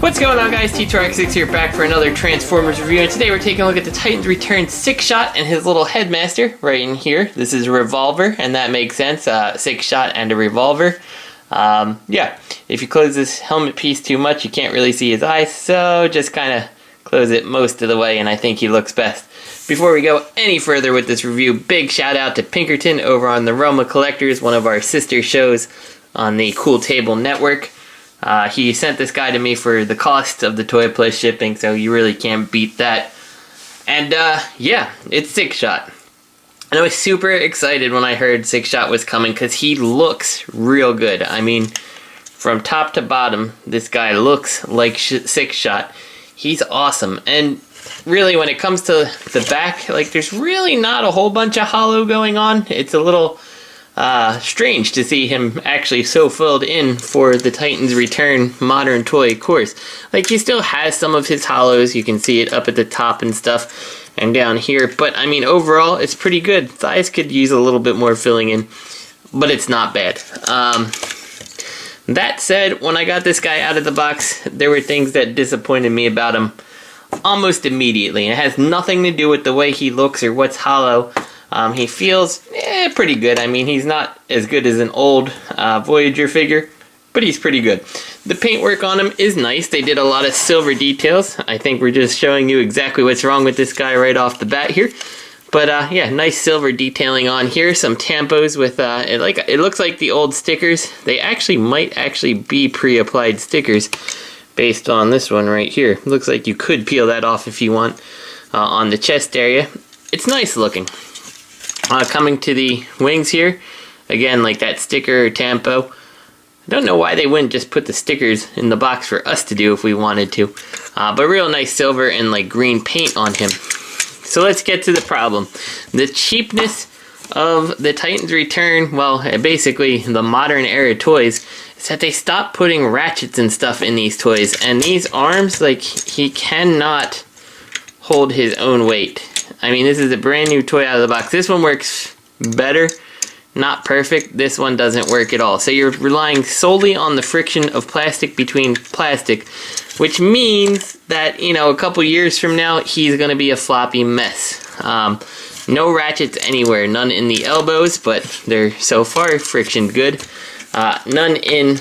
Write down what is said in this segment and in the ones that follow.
What's going on, guys? T2RX6 here, back for another Transformers review, and today we're taking a look at the Titans Return Sixshot and his little Headmaster right in here. This is a revolver, and that makes sense. Sixshot and a revolver. Yeah, if you close this helmet piece too much, you can't really see his eyes, so just kind of close it most of the way, and I think he looks best. Before we go any further with this review, big shout out to Pinkerton over on the Realm of Collectors, one of our sister shows on the Cool Table Network. He sent this guy to me for the cost of the toy plus shipping, so you really can't beat that. And yeah, it's Sixshot. And I was super excited when I heard Sixshot was coming because he looks real good. I mean, from top to bottom, this guy looks like Sixshot. He's awesome. And really, when it comes to the back, like, there's really not a whole bunch of hollow going on. It's a little strange to see him actually so filled in for the Titans Return modern toy course. Like, he still has some of his hollows. You can see it up at the top and stuff and down here. But, I mean, overall, it's pretty good. Thighs could use a little bit more filling in, but it's not bad. That said, when I got this guy out of the box, there were things that disappointed me about him almost immediately. And it has nothing to do with the way he looks or what's hollow. He feels pretty good. I mean, he's not as good as an old Voyager figure, but he's pretty good. The paintwork on him is nice. They did a lot of silver details. I think we're just showing you exactly what's wrong with this guy right off the bat here. But yeah, nice silver detailing on here. Some tampos with it looks like the old stickers. They might actually be pre-applied stickers based on this one right here. Looks like you could peel that off if you want on the chest area. It's nice looking. Coming to the wings here, again, like that sticker or tampo. I don't know why they wouldn't just put the stickers in the box for us to do if we wanted to. But real nice silver and like green paint on him. So let's get to the problem. The cheapness of the Titans Return, well, basically the modern era toys, is that they stopped putting ratchets and stuff in these toys. And these arms, like, he cannot hold his own weight. I mean, this is a brand new toy out of the box. This one works better, not perfect. This one doesn't work at all. So you're relying solely on the friction of plastic between plastic, which means that, you know, a couple years from now, he's going to be a floppy mess. No ratchets anywhere, none in the elbows, but they're so far friction good. None in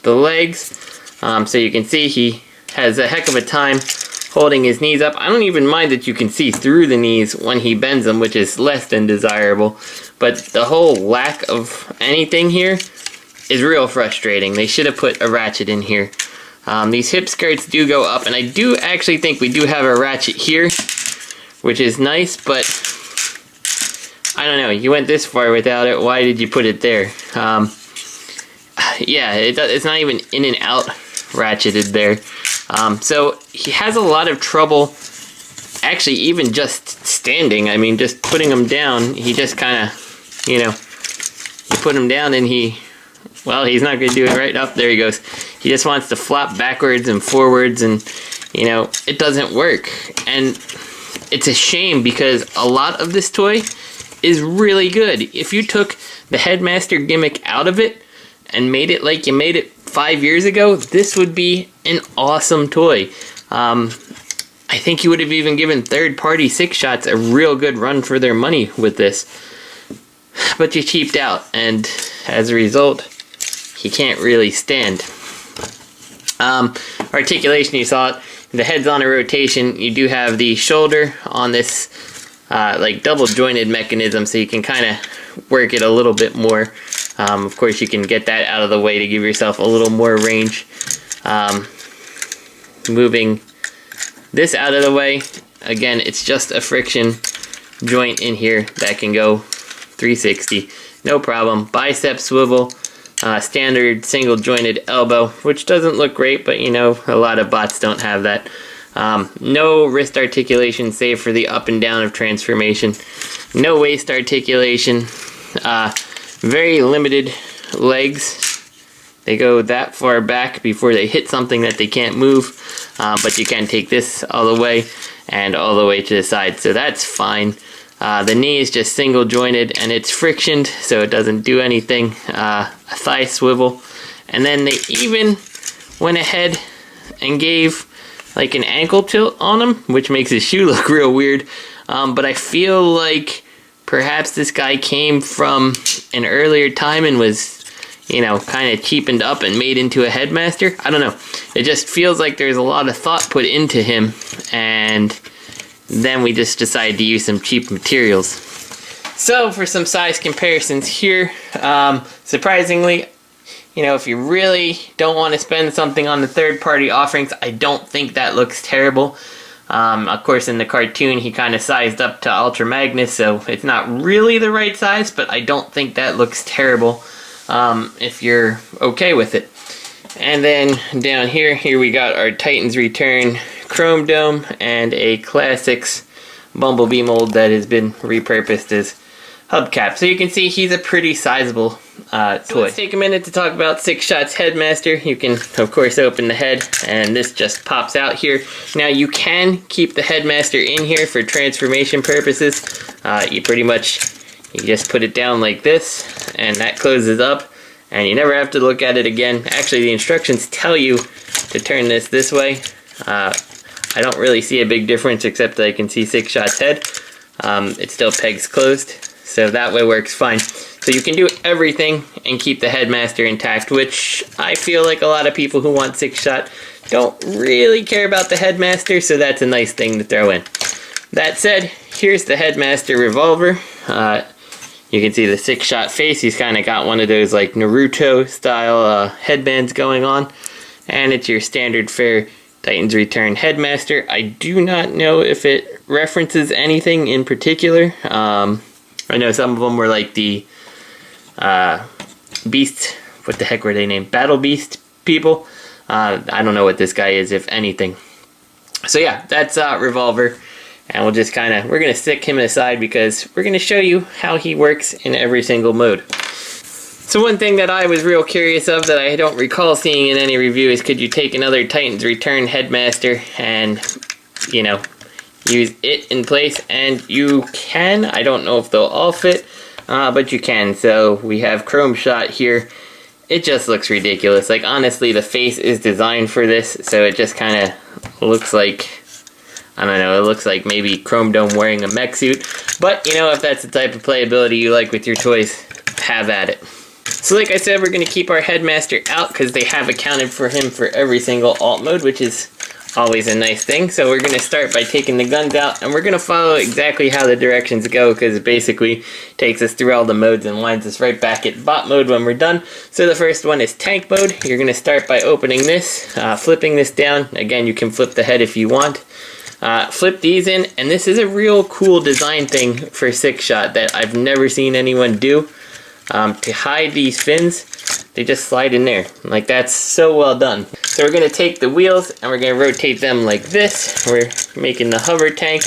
the legs, so you can see he has a heck of a time holding his knees up. I don't even mind that you can see through the knees when he bends them, which is less than desirable. But the whole lack of anything here is real frustrating. They should have put a ratchet in here. These hip skirts do go up, and I do actually think we do have a ratchet here, which is nice, but I don't know. You went this far without it. Why did you put it there? Yeah, it's not even in and out ratcheted there. So he has a lot of trouble actually even just standing. I mean, just putting him down, he just kind of, you know, you put him down and well, he's not going to do it right up. There he goes. He just wants to flop backwards and forwards, and, you know, it doesn't work. And it's a shame because a lot of this toy is really good. If you took the Headmaster gimmick out of it and made it like you made it 5 years ago, this would be an awesome toy. I think you would have even given third-party Sixshots a real good run for their money with this. But you cheaped out, and as a result, he can't really stand. Articulation, you saw it. The head's on a rotation. You do have the shoulder on this like double jointed mechanism, so you can kind of work it a little bit more. Of course, you can get that out of the way to give yourself a little more range. Moving this out of the way, again, it's just a friction joint in here that can go 360, no problem. Bicep swivel, standard single jointed elbow, which doesn't look great, but you know, a lot of bots don't have that. No wrist articulation save for the up and down of transformation. No waist articulation. Very limited legs. They go that far back before they hit something that they can't move, but you can take this all the way and all the way to the side, so that's fine. The knee is just single jointed and it's frictioned, so it doesn't do anything. A thigh swivel, and then they even went ahead and gave like an ankle tilt on him, which makes his shoe look real weird. But I feel like perhaps this guy came from an earlier time and was, you know, kind of cheapened up and made into a Headmaster. I don't know. It just feels like there's a lot of thought put into him, and then we just decided to use some cheap materials. So for some size comparisons here, surprisingly, you know, if you really don't want to spend something on the third-party offerings, I don't think that looks terrible. Of course, in the cartoon, he kind of sized up to Ultra Magnus, so it's not really the right size, but I don't think that looks terrible if you're okay with it. And then down here we got our Titan's Return Chrome Dome and a Classics Bumblebee mold that has been repurposed as hubcap. So you can see he's a pretty sizable toy. So let's take a minute to talk about Sixshot's Headmaster. You can, of course, open the head, and this just pops out here. Now, you can keep the Headmaster in here for transformation purposes. You just put it down like this, and that closes up, and you never have to look at it again. Actually, the instructions tell you to turn this way. I don't really see a big difference, except that I can see Sixshot's head. It still pegs closed, so that way works fine. So you can do everything and keep the Headmaster intact, which I feel like a lot of people who want Sixshot don't really care about the Headmaster, so that's a nice thing to throw in. That said, here's the Headmaster revolver. You can see the Sixshot face. He's kind of got one of those like Naruto style headbands going on, and it's your standard fare Titan's Return Headmaster. I do not know if it references anything in particular. I know some of them were like the Beast, what the heck were they named? Battle Beast people. I don't know what this guy is, if anything. So yeah, that's Revolver. And we're going to stick him aside because we're going to show you how he works in every single mode. So one thing that I was real curious of that I don't recall seeing in any review is, could you take another Titan's Return Headmaster and, you know, use it in place? And you can. I don't know if they'll all fit, but you can. So we have Chrome Shot here. It just looks ridiculous. Like, honestly, the face is designed for this, so it just kind of looks like, I don't know, it looks like maybe Chrome Dome wearing a mech suit. But, you know, if that's the type of playability you like with your toys, have at it. So like I said, we're going to keep our Headmaster out because they have accounted for him for every single alt mode, which is always a nice thing. So we're going to start by taking the guns out, and we're going to follow exactly how the directions go, because it basically takes us through all the modes and lines us right back at bot mode when we're done. So the first one is tank mode. You're going to start by opening this, flipping this down. Again, you can flip the head if you want. Flip these in, and this is a real cool design thing for Sixshot that I've never seen anyone do. To hide these fins, they just slide in there. Like, that's so well done. So we're going to take the wheels and we're going to rotate them like this. We're making the hover tank.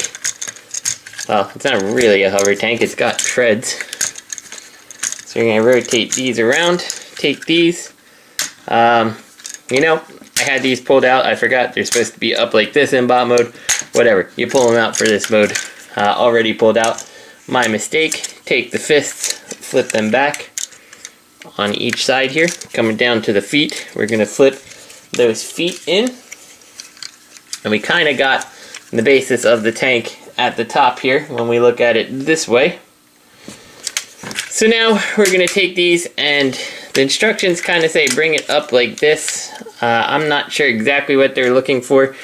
Well, it's not really a hover tank, it's got treads. So we're going to rotate these around, take these. You know, I had these pulled out. I forgot they're supposed to be up like this in bot mode. Whatever, you pull them out for this mode. Already pulled out. My mistake. Take the fists, flip them back on each side here. Coming down to the feet, we're going to flip those feet in. And we kind of got the basis of the tank at the top here when we look at it this way. So now we're going to take these, and the instructions kind of say bring it up like this. I'm not sure exactly what they're looking for,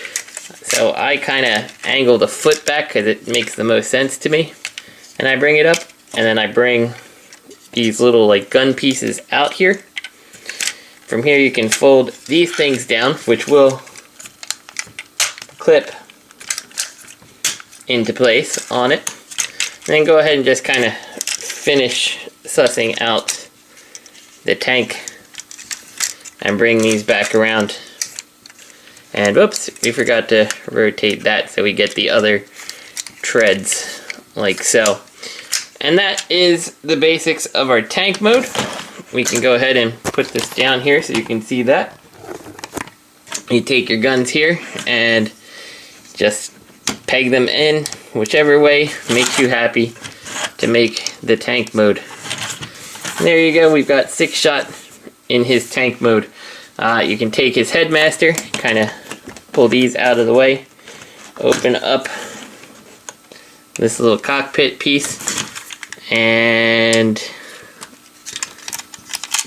so I kind of angle the foot back because it makes the most sense to me. And I bring it up, and then I bring these little like gun pieces out here. From here you can fold these things down, which will clip into place on it. And then go ahead and just kind of finish sussing out the tank and bring these back around. And whoops, we forgot to rotate that so we get the other treads like so. And that is the basics of our tank mode. We can go ahead and put this down here so you can see that. You take your guns here and just peg them in whichever way makes you happy to make the tank mode. And there you go, we've got Sixshot in his tank mode. You can take his Headmaster, kind of pull these out of the way, open up this little cockpit piece, and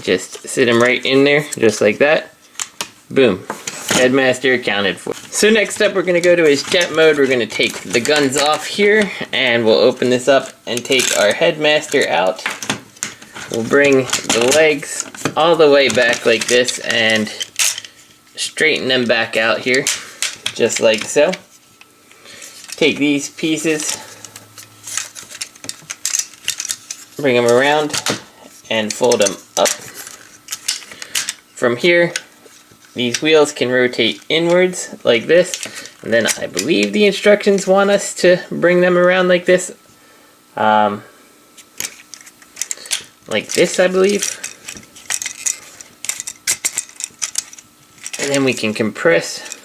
just sit them right in there, just like that. Boom. Headmaster accounted for. So next up, we're going to go to his jet mode. We're going to take the guns off here, and we'll open this up and take our Headmaster out. We'll bring the legs all the way back like this and straighten them back out here, just like so. Take these pieces, bring them around, and fold them up. From here, these wheels can rotate inwards like this, and then I believe the instructions want us to bring them around like this. Like this, I believe. And then we can compress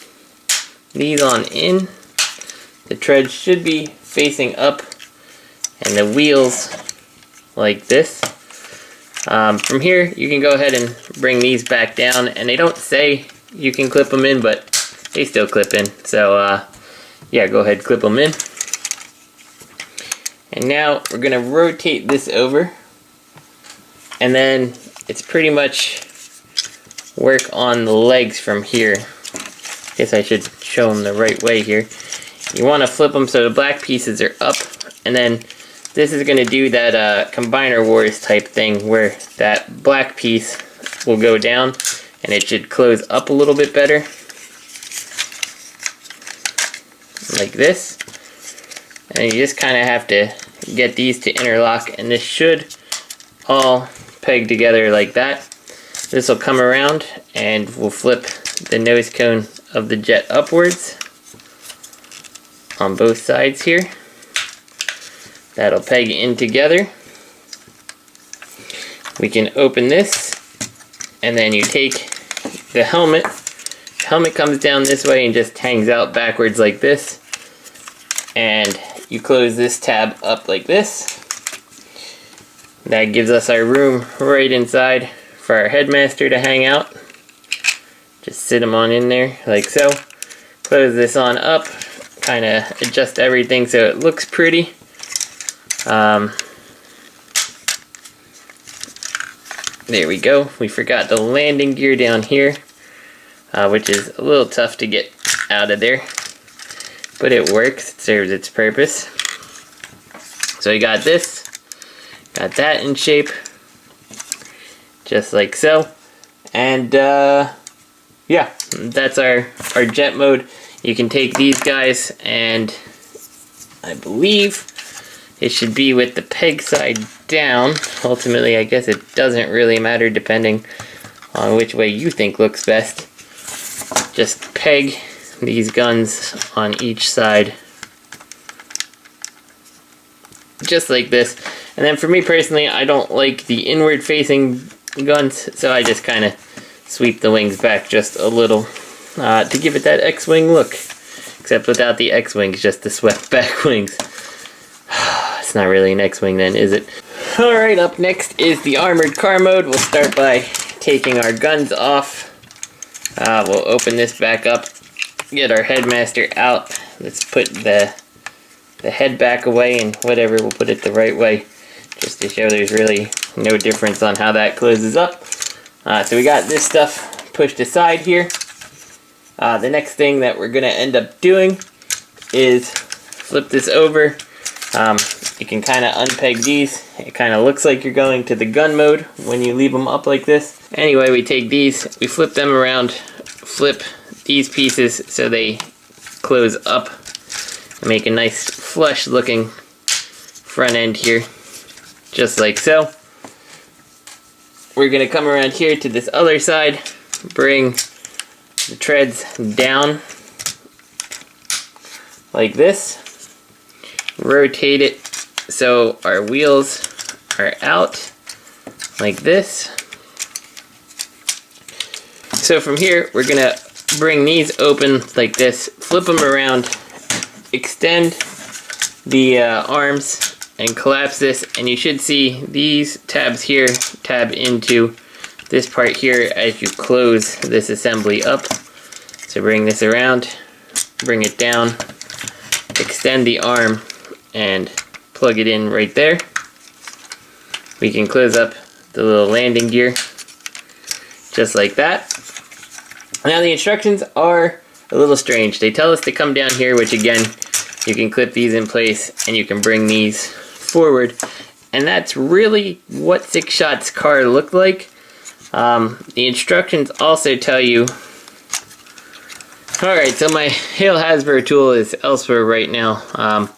these on in. The treads should be facing up, and the wheels like this. From here, you can go ahead and bring these back down, and they don't say you can clip them in, but they still clip in. So, yeah, go ahead, clip them in. And now we're going to rotate this over, and then it's pretty much work on the legs from here. Guess I should show them the right way here. You want to flip them so the black pieces are up, and then this is going to do that Combiner Wars type thing where that black piece will go down and it should close up a little bit better. Like this. And you just kind of have to get these to interlock, and this should all peg together like that. This will come around and we'll flip the nose cone of the jet upwards on both sides here. That'll peg in together. We can open this, and then you take the helmet. The helmet comes down this way and just hangs out backwards like this. And you close this tab up like this. That gives us our room right inside for our Headmaster to hang out. Just sit him on in there like so. Close this on up. Kind of adjust everything so it looks pretty. There we go. We forgot the landing gear down here, which is a little tough to get out of there, but it works. It serves its purpose. So we got this, got that in shape, just like so, and yeah, that's our jet mode. You can take these guys, and I believe it should be with the peg side down. Ultimately, I guess it doesn't really matter depending on which way you think looks best. Just peg these guns on each side. Just like this. And then for me personally, I don't like the inward facing guns, so I just kind of sweep the wings back just a little to give it that X-Wing look. Except without the X-Wings, just the swept back wings. It's not really an X-Wing then, is it? Alright, up next is the Armored Car mode. We'll start by taking our guns off. We'll open this back up, get our Headmaster out. Let's put the head back away, and whatever, we'll put it the right way, just to show there's really no difference on how that closes up. So we got this stuff pushed aside here. The next thing that we're going to end up doing is flip this over. You can kind of unpeg these. It kind of looks like you're going to the gun mode when you leave them up like this. Anyway, we take these, we flip them around, flip these pieces so they close up and make a nice flush looking front end here, just like so. We're going to come around here to this other side, bring the treads down like this, rotate it so our wheels are out like this. So from here we're gonna bring these open like this, flip them around, extend the arms and collapse this, and you should see these tabs here tab into this part here as you close this assembly up. So bring this around, bring it down, extend the arm, and plug it in right there. We can close up the little landing gear, just like that. Now the instructions are a little strange. They tell us to come down here, which again, you can clip these in place and you can bring these forward. And that's really what Sixshot's car looked like. The instructions also tell you... Alright, so my Hail Hasbro tool is elsewhere right now. And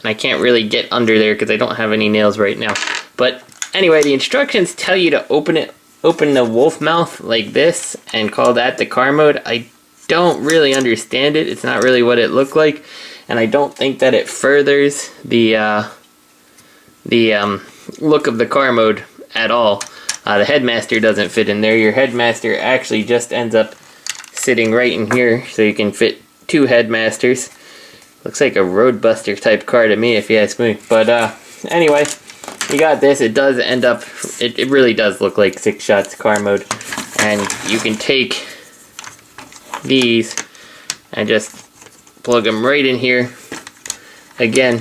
I can't really get under there because I don't have any nails right now. But anyway, the instructions tell you to open the wolf mouth like this and call that the car mode. I don't really understand it. It's not really what it looked like. And I don't think that it furthers the look of the car mode at all. The Headmaster doesn't fit in there. Your Headmaster actually just ends up sitting right in here, so you can fit two Headmasters. Looks like a Roadbuster type car to me, if you ask me. But anyway, you got this. It does end up, it really does look like Sixshot's car mode. And you can take these and just plug them right in here. Again,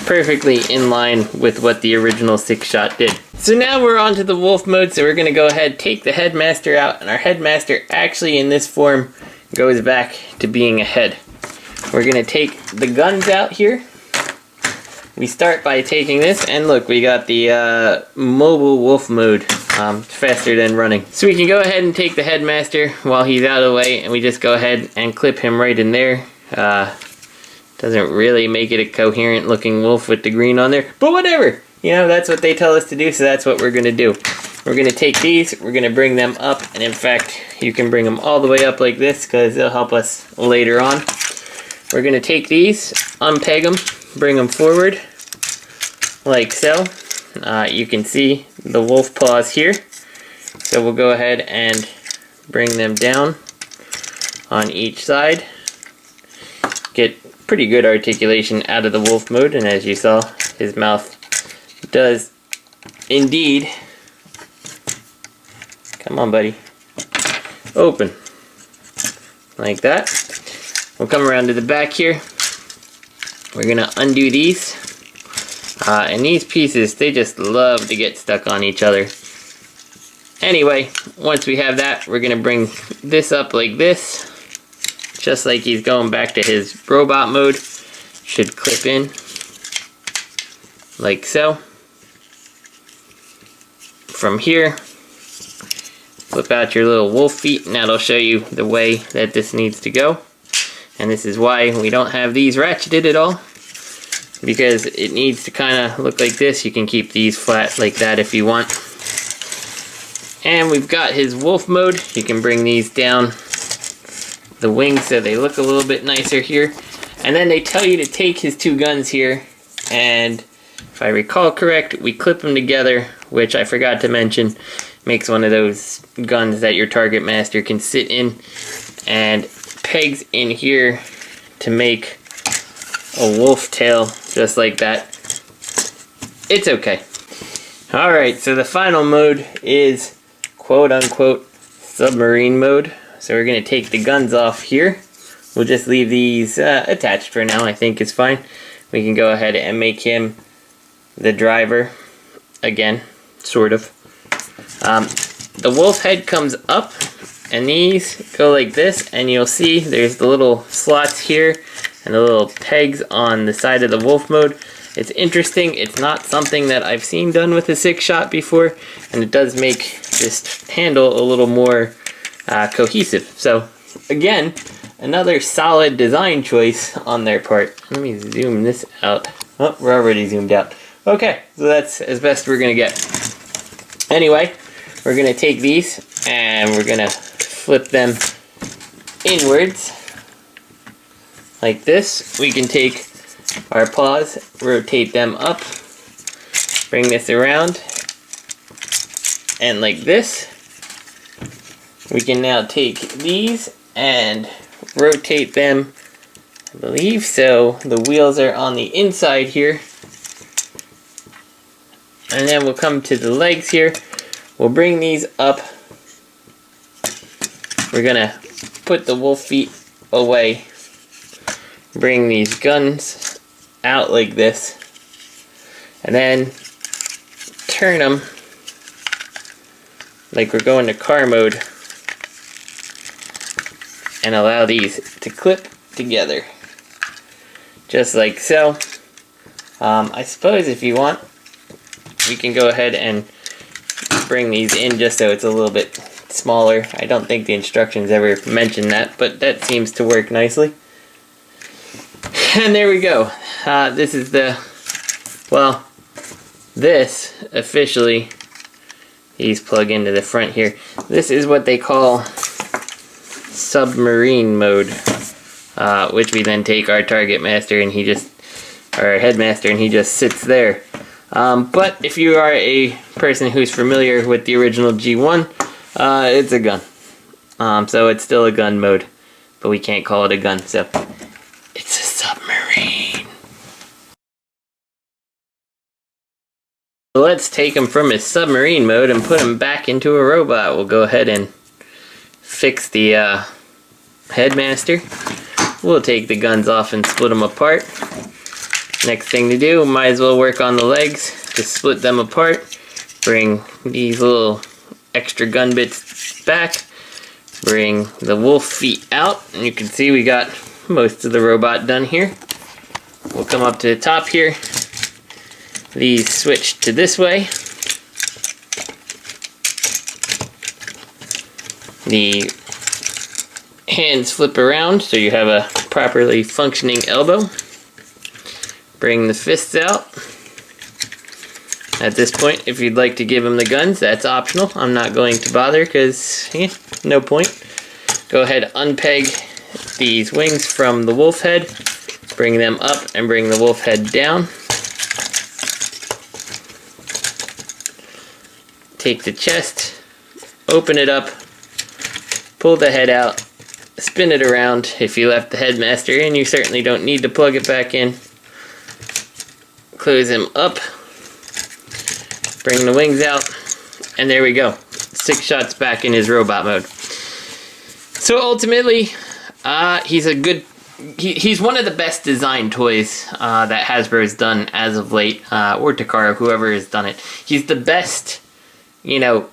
perfectly in line with what the original Sixshot did. So now we're on to the wolf mode, so we're going to go ahead, take the Headmaster out, and our Headmaster actually in this form goes back to being a head. We're going to take the guns out here. We start by taking this, and look, we got the mobile wolf mode, faster than running. So we can go ahead and take the Headmaster while he's out of the way, and we just go ahead and clip him right in there. Doesn't really make it a coherent looking wolf with the green on there, but whatever. You know, that's what they tell us to do, so that's what we're going to do. We're going to take these, we're going to bring them up, and in fact, you can bring them all the way up like this because they'll help us later on. We're going to take these, unpeg them, bring them forward, like so. You can see the wolf paws here. So we'll go ahead and bring them down on each side. Get pretty good articulation out of the wolf mode, and as you saw, his mouth does indeed, come on buddy, open like that. We'll come around to the back here. We're gonna undo these, and these pieces, they just love to get stuck on each other. Anyway, once we have that, we're gonna bring this up like this, just like he's going back to his robot mode. Should clip in like so. From here, flip out your little wolf feet, and that'll show you the way that this needs to go. And this is why we don't have these ratcheted at all, because it needs to kind of look like this. You can keep these flat like that if you want. And we've got his wolf mode. You can bring these down the wings so they look a little bit nicer here. And then they tell you to take his two guns here, and if I recall correct, we clip them together, which I forgot to mention, makes one of those guns that your target master can sit in, and pegs in here to make a wolf tail, just like that. It's okay. Alright, so the final mode is quote-unquote submarine mode. So we're going to take the guns off here. We'll just leave these attached for now, I think is fine. We can go ahead and make him the driver again, sort of. The wolf head comes up, and these go like this, and you'll see there's the little slots here and the little pegs on the side of the wolf mode. It's interesting. It's not something that I've seen done with a Sixshot before, and it does make this handle a little more cohesive. So again, another solid design choice on their part. Let me zoom this out. Oh, we're already zoomed out. Okay, so that's as best we're gonna get. Anyway, we're gonna take these and we're gonna flip them inwards like this. We can take our paws, rotate them up, bring this around, and like this. We can now take these and rotate them, I believe so. The wheels are on the inside here. And then we'll come to the legs here. We'll bring these up. We're gonna put the wolf feet away. Bring these guns out like this. And then turn them like we're going to car mode. And allow these to clip together. Just like so. I suppose if you want, we can go ahead and bring these in just so it's a little bit smaller. I don't think the instructions ever mention that, but that seems to work nicely. And there we go. This is the, well, this officially, these plug into the front here. This is what they call Submarine mode, which we then take our target master and he just, or our headmaster, and he just sits there. But if you are a person who's familiar with the original G1, it's a gun. So it's still a gun mode, but we can't call it a gun, so it's a submarine. So let's take him from his submarine mode and put him back into a robot. We'll go ahead and fix the headmaster. We'll take the guns off and split them apart. Next thing to do, might as well work on the legs. Just split them apart. Bring these little extra gun bits back. Bring the wolf feet out. And you can see we got most of the robot done here. We'll come up to the top here. These switch to this way. The hands flip around so you have a properly functioning elbow. Bring the fists out. At this point, if you'd like to give him the guns, that's optional. I'm not going to bother because, no point. Go ahead, unpeg these wings from the wolf head. Bring them up and bring the wolf head down. Take the chest, open it up, pull the head out, spin it around. If you left the headmaster in, you certainly don't need to plug it back in. Close him up, bring the wings out, and there we go. Sixshot's back in his robot mode. So ultimately, he's one of the best designed toys that Hasbro's done as of late, or Takara, whoever has done it. He's the best,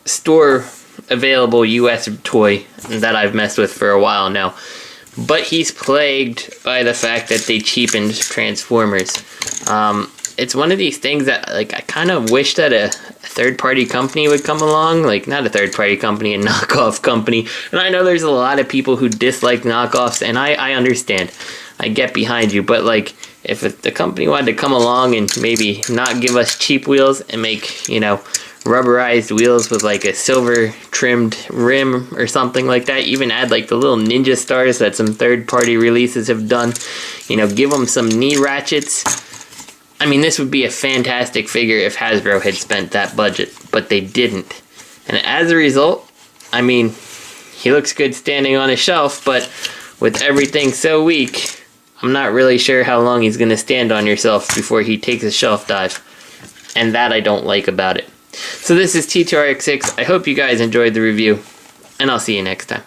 store available US toy that I've messed with for a while now. But he's plagued by the fact that they cheapened Transformers. It's one of these things that, I kind of wish that a third-party company would come along. Not a third-party company, a knockoff company. And I know there's a lot of people who dislike knockoffs, and I understand. I get behind you. But, if the company wanted to come along and maybe not give us cheap wheels and make, rubberized wheels with, a silver-trimmed rim or something like that. Even add, the little ninja stars that some third-party releases have done. Give them some knee ratchets. I mean, this would be a fantastic figure if Hasbro had spent that budget, but they didn't. And as a result, I mean, he looks good standing on a shelf, but with everything so weak, I'm not really sure how long he's going to stand on your shelf before he takes a shelf dive. And that I don't like about it. So this is T2RX6. I hope you guys enjoyed the review, and I'll see you next time.